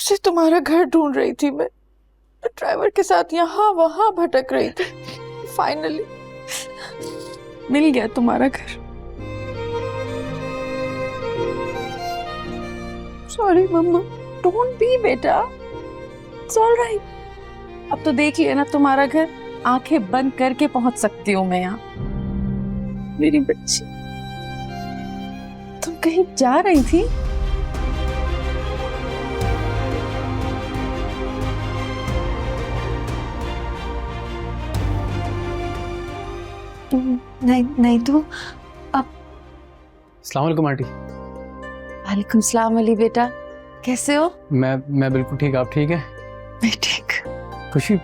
से तुम्हारा घर ढूंढ रही थी मैं, ड्राइवर के साथ यहाँ वहां भटक रही थी। फाइनली मिल गया तुम्हारा घर। Sorry mama. डोंट बी बेटा, इट्स ऑलराइट। अब तो देख लिया ना तुम्हारा घर, आंखें बंद करके पहुंच सकती हूँ मैं यहाँ। मेरी बच्ची, तुम कहीं जा रही थी? नहीं नहीं तो अब। अस्सलाम वालेकुम आंटी। वालेकुम सलाम अली बेटा, कैसे हो? मैं बिल्कुल ठीक, आप ठीक है? मैं ठीक। खुशी,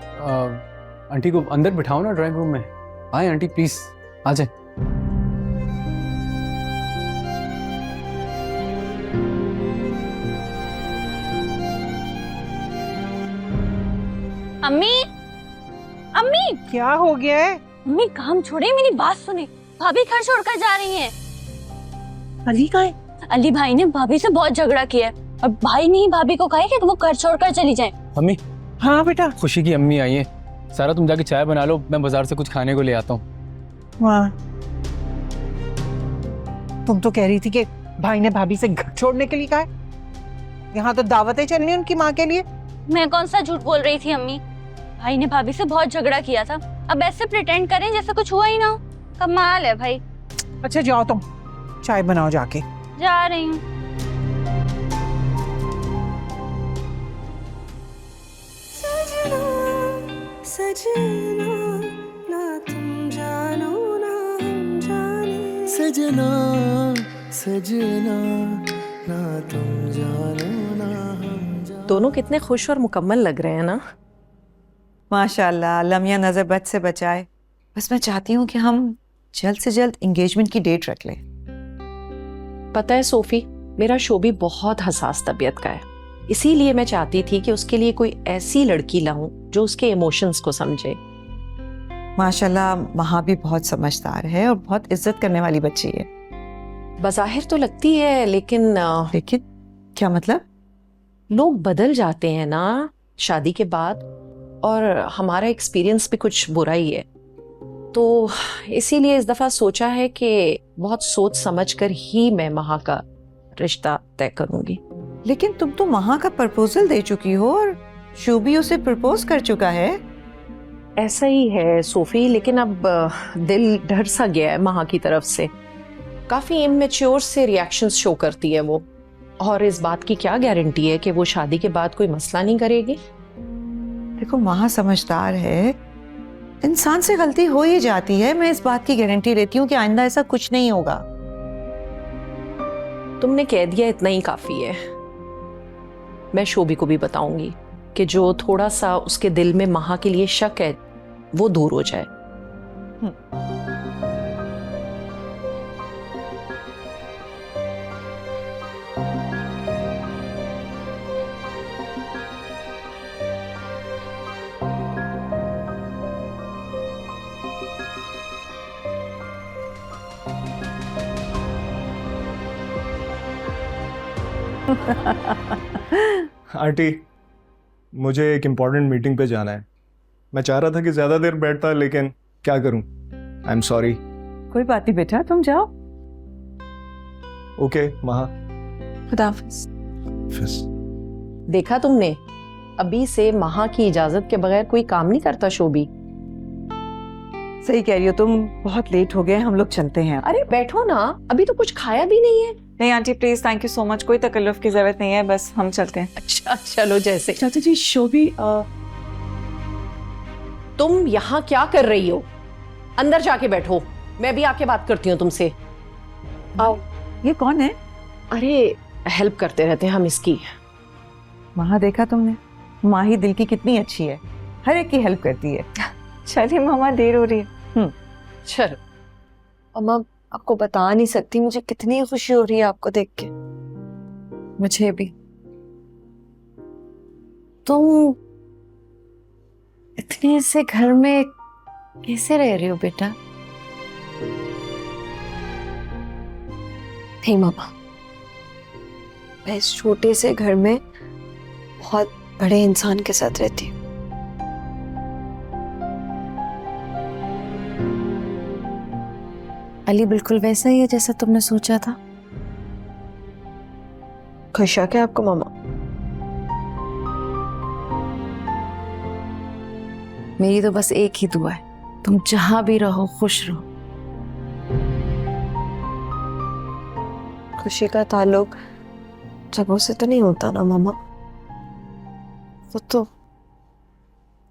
आंटी को अंदर बिठाओ ना ड्राइंग रूम में। आए आंटी प्लीज, आ जाए। अम्मी, अम्मी क्या हो गया है? अम्मी काम छोड़े, मेरी बात सुने। भाभी घर छोड़कर जा रही हैं। अली कहाँ है? अली भाई ने भाभी से बहुत झगड़ा किया है और भाई ने ही भाभी को कहा है कि वो घर छोड़कर चली जाए। अम्मी। हाँ बेटा। खुशी की अम्मी आई है। सारा तुम जाके चाय बना लो, मैं बाजार से कुछ खाने को ले आता हूँ। वाह, तुम तो कह रही थी कि भाई ने भाभी से घर छोड़ने के लिए कहा है। यहाँ तो दावतें चलनी उनकी माँ के लिए। मैं कौन सा झूठ बोल रही थी अम्मी? भाई ने भाभी से बहुत झगड़ा किया था, अब ऐसे प्रिटेंड करें जैसे कुछ हुआ ही ना हो। कमाल है भाई। अच्छा जाओ तुम चाय बनाओ जाके। जा रही हूँ। सजना ना तुम जानो ना हम जाने, सजना सजना ना तुम जानो ना हम जाने। दोनों कितने खुश और मुकम्मल लग रहे हैं ना। माशाल्लाह, अल्लाह मियां नजर बद से बचाए। बस मैं चाहती हूँ कि हम जल्द से जल्द एंगेजमेंट की डेट रख लें। पता है सोफी, मेरा शोभी बहुत हसास तबीयत का है, इसीलिए मैं चाहती थी कि उसके लिए कोई ऐसी लड़की लाऊं जो उसके इमोशंस को समझे। माशाल्लाह, महा भी बहुत समझदार है और बहुत इज्जत करने वाली बच्ची है। बज़ाहिर तो लगती है, लेकिन क्या मतलब? लोग बदल जाते हैं ना शादी के बाद, और हमारा एक्सपीरियंस भी कुछ बुरा ही है। तो इसीलिए इस दफा सोचा है कि बहुत सोच समझ कर ही मैं महा का रिश्ता तय करूंगी। लेकिन तुम तो महा का प्रपोजल दे चुकी हो और शोभी उसे प्रपोज कर चुका है। ऐसा ही है सोफी, लेकिन अब दिल डर सा गया है महा की तरफ से। काफी इमेच्योर से रिएक्शंस शो करती है वो, और इस बात की क्या गारंटी है कि वो शादी के बाद कोई मसला नहीं करेगी। देखो, महा समझदार है, इंसान से गलती हो ही जाती है। मैं इस बात की गारंटी लेती हूँ कि आइंदा ऐसा कुछ नहीं होगा। तुमने कह दिया, इतना ही काफी है। मैं शोभी को भी बताऊंगी कि जो थोड़ा सा उसके दिल में महा के लिए शक है वो दूर हो जाए। आंटी, मुझे एक इम्पॉर्टेंट मीटिंग पे जाना है। मैं चाह रहा था कि ज्यादा देर बैठता, लेकिन क्या करूं। I am sorry. कोई बात नहीं बेटा, तुम जाओ। ओके महा। खुदा हाफिज। देखा तुमने, अभी से महा की इजाजत के बगैर कोई काम नहीं करता शोभी। सही कह रही हो तुम, बहुत लेट हो गए, हम लोग चलते हैं। अरे बैठो ना, अभी तो कुछ खाया भी नहीं है। नहीं aunty please, thank you so much, कोई तकल्लुफ की जरूरत नहीं है, बस हम चलते हैं। अच्छा चलो, जैसे। चाचा जी, शोभी तुम यहाँ क्या कर रही हो? अंदर जाके बैठो, मैं भी आके बात करती हूँ तुमसे। आओ। ये कौन है? अरे हेल्प करते रहते हैं हम इसकी। महा, देखा तुमने, माँ ही दिल की कितनी अच्छी है, हर एक की हेल्प करती है। चलिए मामा, देर हो रही है। चलो। अम्मा, आपको बता नहीं सकती मुझे कितनी खुशी हो रही है आपको देख के। मुझे भी। तुम इतने से घर में कैसे रह रही हो बेटा? नहीं मामा, मैं इस छोटे से घर में बहुत बड़े इंसान के साथ रहती हूँ। अली बिल्कुल वैसा ही है जैसा तुमने सोचा था। खुश है क्या आपको मामा? मेरी तो बस एक ही दुआ है, तुम जहां भी रहो खुश रहो। खुशी का ताल्लुक जगहों से तो नहीं होता ना मामा, वो तो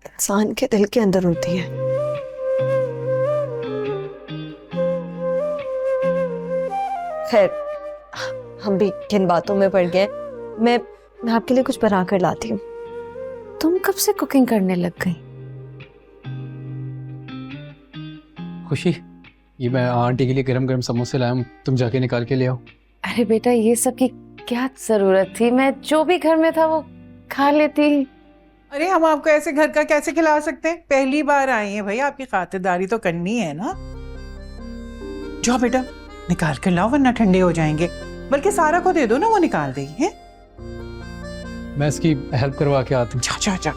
इंसान के दिल के अंदर होती है। खैर, हम भी किन बातों में पड़ गए। मैं आपके लिए कुछ बना कर लाती हूँ। तुम कब से कुकिंग करने लग गई? खुशी, ये मैं आंटी के लिए गरम गरम समोसे लाया हूँ, तुम जाके निकाल के ले आओ। अरे बेटा, ये सब की क्या जरूरत थी? मैं जो भी घर में था वो खा लेती। अरे हम आपको ऐसे घर का कैसे खिला सकते हैं? पहली बार आई हैं भाई, आपकी खातिरदारी तो करनी है ना। जाओ बेटा निकाल कर लाओ, वरना ठंडे हो जाएंगे। बल्कि सारा को दे दो ना, वो निकाल देगी है। मैं इसकी हेल्प करवा के आता हूँ। जा जा जा।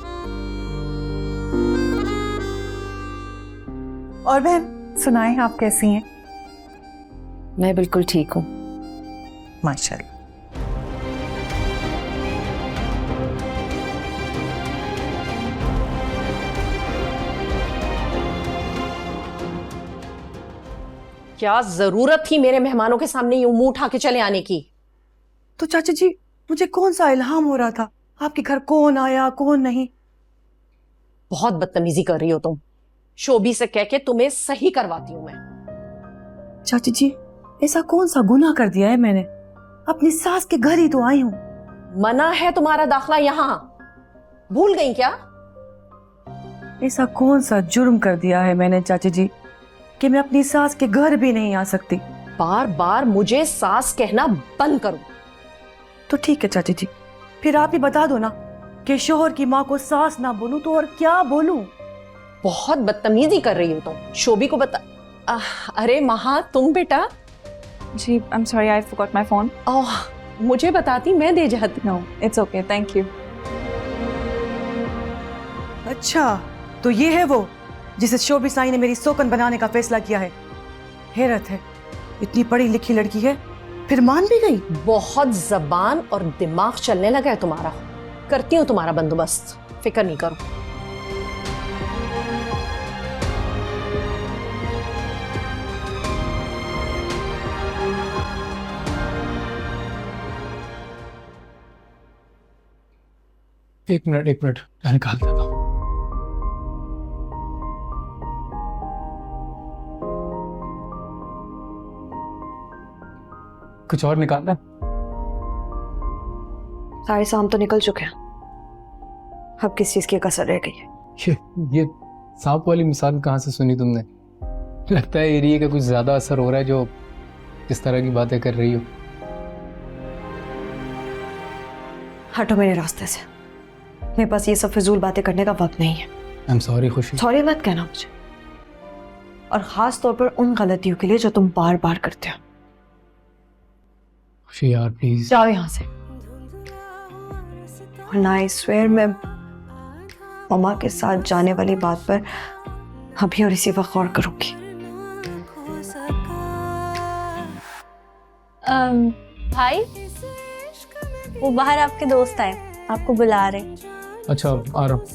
और बहन सुनाएं, आप कैसी हैं? मैं बिल्कुल ठीक हूँ। माशाल्लाह। क्या जरूरत थी मेरे मेहमानों के सामने यूं मुंह उठा के चले आने की? तो चाचा जी, मुझे कौन सा इल्हाम हो रहा था? आपके घर कौन आया कौन नहीं? बहुत बदतमीजी कर रही हो तुम। शोभी से कह के तुम्हें सही करवाती हूं मैं। चाची जी, ऐसा कौन सा गुनाह कर दिया है मैंने? अपनी सास के घर ही तो आई हूँ। मना है तुम्हारा दाखला यहाँ, भूल गई क्या? ऐसा कौन सा जुर्म कर दिया है मैंने चाची जी कि मैं अपनी सास के घर भी नहीं आ सकती? बार बार मुझे सास कहना बंद करो। तो ठीक है चाची जी, फिर आप ही बता दो ना कि शोहर की माँ को सास ना बोलूं तो और क्या बोलूं? बहुत बदतमीजी कर रही हो तुम। शोभी को बता। अरे महा, तुम बेटा? जी, I'm sorry, I forgot my phone. मुझे बताती, मैं दे जाती। No, it's okay, thank you. अच्छा, तो ये है वो जिसे शोभी साई ने मेरी सोकन बनाने का फैसला किया है। हैरत है, इतनी पढ़ी लिखी लड़की है फिर मान भी गई। बहुत जबान और दिमाग चलने लगा है तुम्हारा। करती हूँ तुम्हारा बंदोबस्त, फिक्र नहीं करो। एक मिनट, मैं निकाल देता हूँ। कुछ और निकालना? सारे शाम तो निकल चुके हैं, अब किस चीज की कसर रह गई है? ये सांप वाली मिसाल कहाँ से सुनी तुमने? लगता है एरिया का कुछ ज्यादा असर हो रहा है जो इस तरह की बातें कर रही हो। हटो मेरे रास्ते से, मेरे पास ये सब फिजूल बातें करने का वक्त नहीं है। आई एम सॉरी खुशी। सॉरी मत कहना मुझे, और खास तौर पर उन गलतियों के लिए जो तुम बार बार करते हो। खुशी यार प्लीज जाओ यहाँ से, वरना आई स्वेयर मैं मम्मा के साथ जाने वाली बात पर अभी और इसी वक्त गौर करूंगी। भाई, वो बाहर आपके दोस्त आए, आपको बुला रहे। अच्छा, आ रहा हूँ।